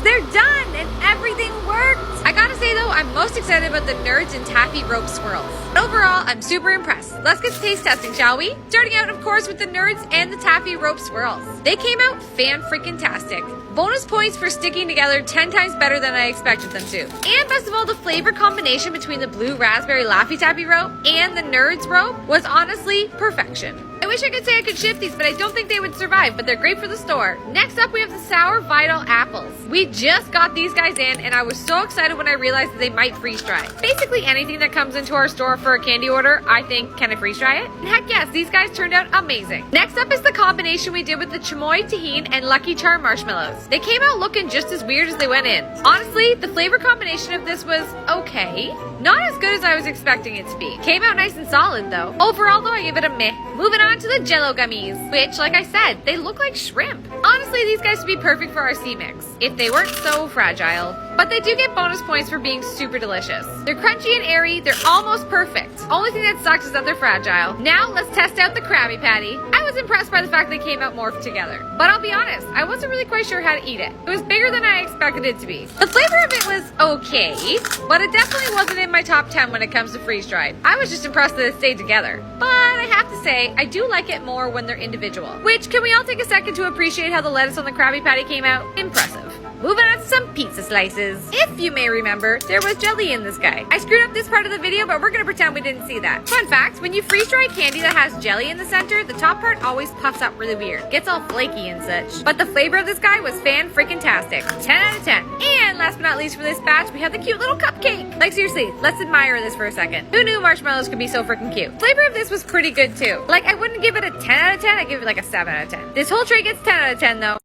they're done and everything worked. I gotta say though, I'm most excited about the Nerds and Taffy Rope Swirls. Overall, I'm super impressed. Let's get to taste testing, shall we? Starting out, of course, with the Nerds and the Taffy Rope Swirls. They came out fan-freaking-tastic. Bonus points for sticking together 10 times better than I expected them to. And best of all, the flavor combination between the blue raspberry Laffy Taffy rope and the Nerds rope was honestly perfection. I wish I could say I could shift these, but I don't think they would survive, but they're great for the store. Next up, we have the Sour Vital Apples. We just got these guys in, and I was so excited when I realized that they might freeze dry. Basically, anything that comes into our store for a candy order, I think, can I freeze dry it? And heck yes, these guys turned out amazing. Next up is the combination we did with the Chamoy Tahini and Lucky Charm marshmallows. They came out looking just as weird as they went in. Honestly, the flavor combination of this was okay. Not as good as I was expecting it to be. Came out nice and solid though. Overall though, I give it a meh. Moving on to the Jello gummies, which, like I said, they look like shrimp. Honestly, these guys would be perfect for our sea mix, if they weren't so fragile. But they do get bonus points for being super delicious. They're crunchy and airy, they're almost perfect. Only thing that sucks is that they're fragile. Now, let's test out the Krabby Patty. I was impressed by the fact they came out morphed together. But I'll be honest, I wasn't really quite sure how to eat it. It was bigger than I expected it to be. The flavor of it was okay, but it definitely wasn't in my top 10 when it comes to freeze-dried. I was just impressed that it stayed together. But I have to say, I do like it more when they're individual. Which, can we all take a second to appreciate how the lettuce on the Krabby Patty came out? Impressive. Moving on to some pizza slices. If you may remember, there was jelly in this guy. I screwed up this part of the video, but we're gonna pretend we didn't see that. Fun fact, when you freeze dry candy that has jelly in the center, the top part always puffs up really weird. Gets all flaky and such. But the flavor of this guy was fan-freaking-tastic. 10 out of 10. And last but not least for this batch, we have the cute little cupcake. Like seriously, let's admire this for a second. Who knew marshmallows could be so freaking cute? Flavor of this was pretty good too. Like, I wouldn't give it a 10 out of 10, I'd give it like a 7 out of 10. This whole tray gets 10 out of 10 though.